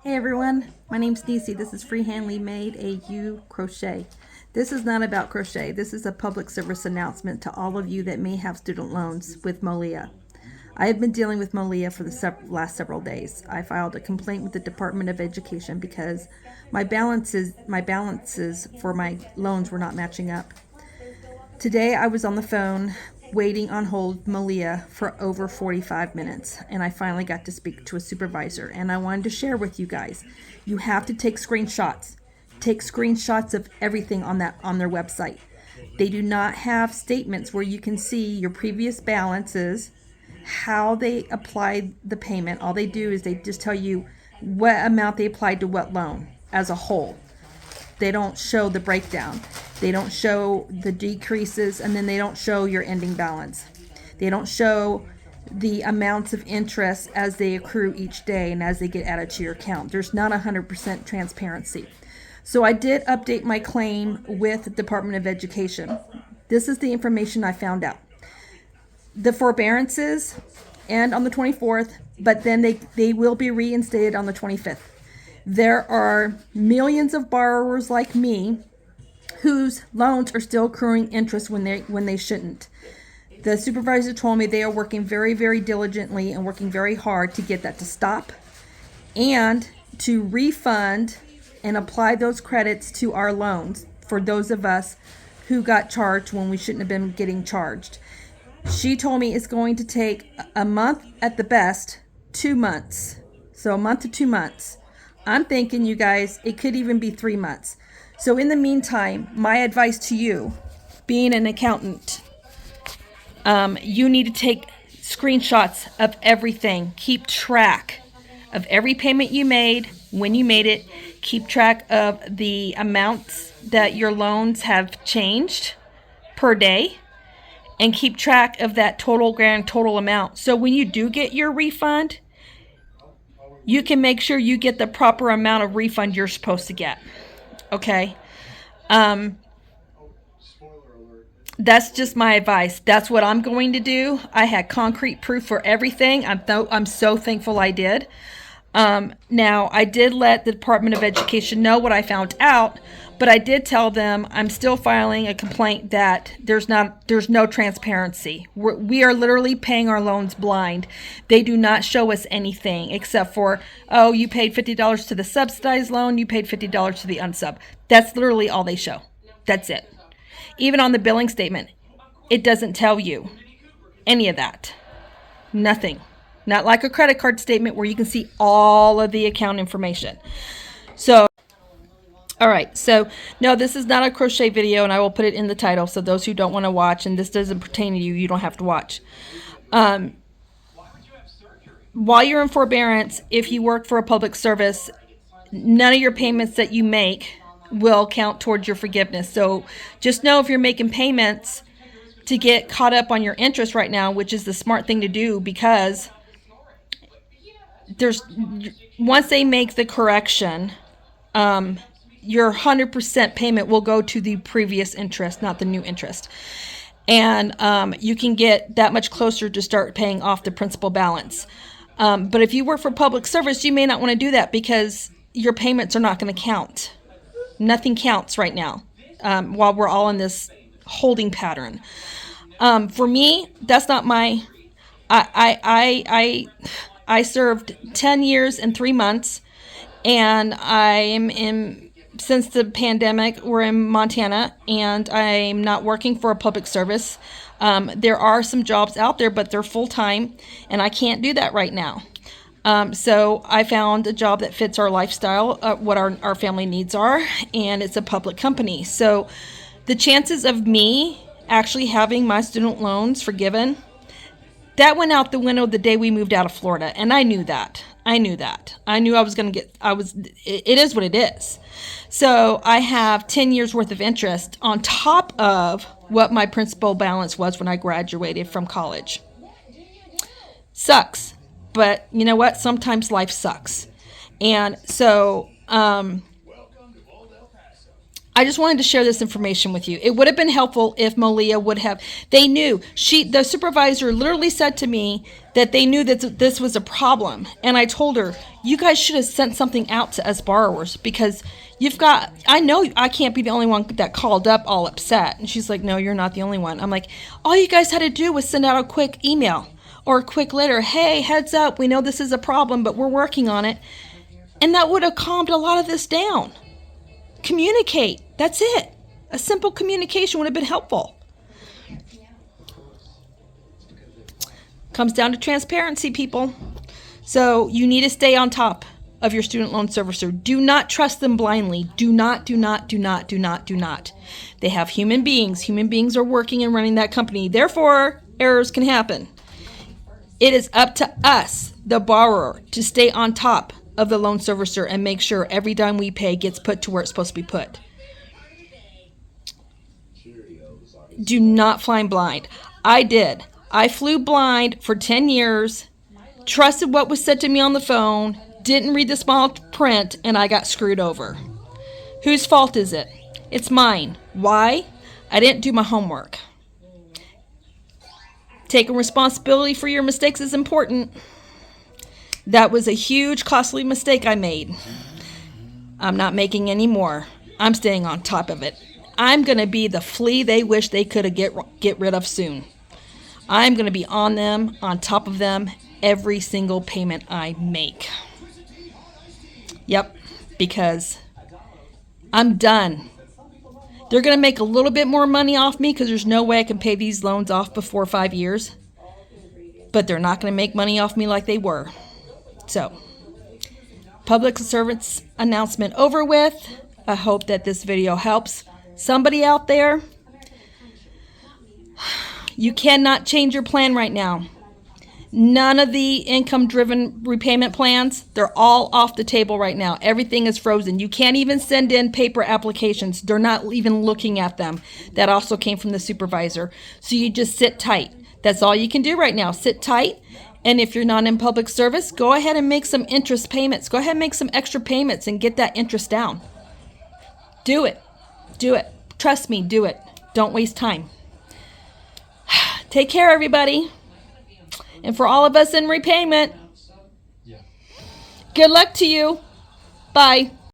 Hey everyone, my name's Nisi. This is Freehandly Made AU Crochet. This is not about crochet. This is a public service announcement to all of you that may have student loans with MOHELA. I have been dealing with MOHELA for the last several days. I filed a complaint with the Department of Education because my balances for my loans were not matching up. Today I was on the phone waiting on hold MOHELA for over 45 minutes, and I finally got to speak to a supervisor, and I wanted to share with you guys. You have to take screenshots. Take screenshots of everything on their website. They do not have statements where you can see your previous balances, how they applied the payment. All they do is they just tell you what amount they applied to what loan as a whole. They don't show the breakdown. They don't show the decreases, and then they don't show your ending balance. They don't show the amounts of interest as they accrue each day and as they get added to your account. There's not 100% transparency. So I did update my claim with the Department of Education. This is the information I found out. The forbearances end on the 24th, but then they will be reinstated on the 25th. There are millions of borrowers like me whose loans are still accruing interest when they shouldn't. The supervisor told me they are working very, very diligently and working very hard to get that to stop and to refund and apply those credits to our loans for those of us who got charged when we shouldn't have been getting charged. She told me it's going to take a month at the best, 2 months. So a month to 2 months. I'm thinking, you guys, it could even be 3 months. So in the meantime, my advice to you, being an accountant, you need to take screenshots of everything. Keep track of every payment you made, when you made it. Keep track of the amounts that your loans have changed per day. And keep track of that grand total amount. So when you do get your refund, you can make sure you get the proper amount of refund you're supposed to get. Okay? That's just my advice. That's what I'm going to do. I had concrete proof for everything. I'm so thankful I did. Now, I did let the Department of Education know what I found out, but I did tell them I'm still filing a complaint that there's no transparency. We are literally paying our loans blind. They do not show us anything except for, oh, you paid $50 to the subsidized loan, you paid $50 to the unsub. That's literally all they show. That's it. Even on the billing statement, it doesn't tell you any of that. Nothing. Not like a credit card statement where you can see all of the account information. So, all right. So, no, this is not a crochet video, and I will put it in the title. So those who don't want to watch, and this doesn't pertain to you, you don't have to watch. While you're in forbearance, if you work for a public service, none of your payments that you make will count towards your forgiveness. So just know if you're making payments to get caught up on your interest right now, which is the smart thing to do, because once they make the correction, your 100% payment will go to the previous interest, not the new interest. And you can get that much closer to start paying off the principal balance. But if you work for public service, you may not want to do that because your payments are not going to count. Nothing counts right now while we're all in this holding pattern. For me, that's not my... I served 10 years and 3 months, and since the pandemic, we're in Montana, and I'm not working for a public service. There are some jobs out there, but they're full-time, and I can't do that right now. So I found a job that fits our lifestyle, what our family needs are, and it's a public company. So the chances of me actually having my student loans forgiven, that went out the window the day we moved out of Florida, and I knew that. I knew I was going to it is what it is. So I have 10 years worth of interest on top of what my principal balance was when I graduated from college. Sucks. But you know what? Sometimes life sucks. And so I I just wanted to share this information with you. It would have been helpful if MOHELA would have, they knew, the supervisor literally said to me that they knew that this was a problem. And I told her, you guys should have sent something out to us borrowers, because I know I can't be the only one that called up all upset. And she's like, no, you're not the only one. I'm like, all you guys had to do was send out a quick email or a quick letter. Hey, heads up, we know this is a problem, but we're working on it. And that would have calmed a lot of this down. Communicate. That's it. A simple communication would have been helpful. Comes down to transparency, people. So you need to stay on top of your student loan servicer. Do not trust them blindly. Do not. They have human beings. Human beings are working and running that company. Therefore, errors can happen. It is up to us, the borrower, to stay on top of the loan servicer and make sure every dime we pay gets put to where it's supposed to be put. Do not fly blind. I did. I flew blind for 10 years, trusted what was said to me on the phone, didn't read the small print, and I got screwed over. Whose fault is it? It's mine. Why? I didn't do my homework. Taking responsibility for your mistakes is important. That was a huge, costly mistake I made. I'm not making any more. I'm staying on top of it. I'm going to be the flea they wish they could have get rid of soon. I'm going to be on them, on top of them, every single payment I make. Yep, because I'm done. They're going to make a little bit more money off me because there's no way I can pay these loans off before 5 years. But they're not going to make money off me like they were. So, public servants announcement over with. I hope that this video helps somebody out there. You cannot change your plan right now. None of the income-driven repayment plans, they're all off the table right now. Everything is frozen. You can't even send in paper applications. They're not even looking at them. That also came from the supervisor. So you just sit tight. That's all you can do right now. Sit tight. And if you're not in public service, go ahead and make some interest payments. Go ahead and make some extra payments and get that interest down. Do it. Do it. Trust me, do it. Don't waste time. Take care, everybody. And for all of us in repayment, good luck to you. Bye.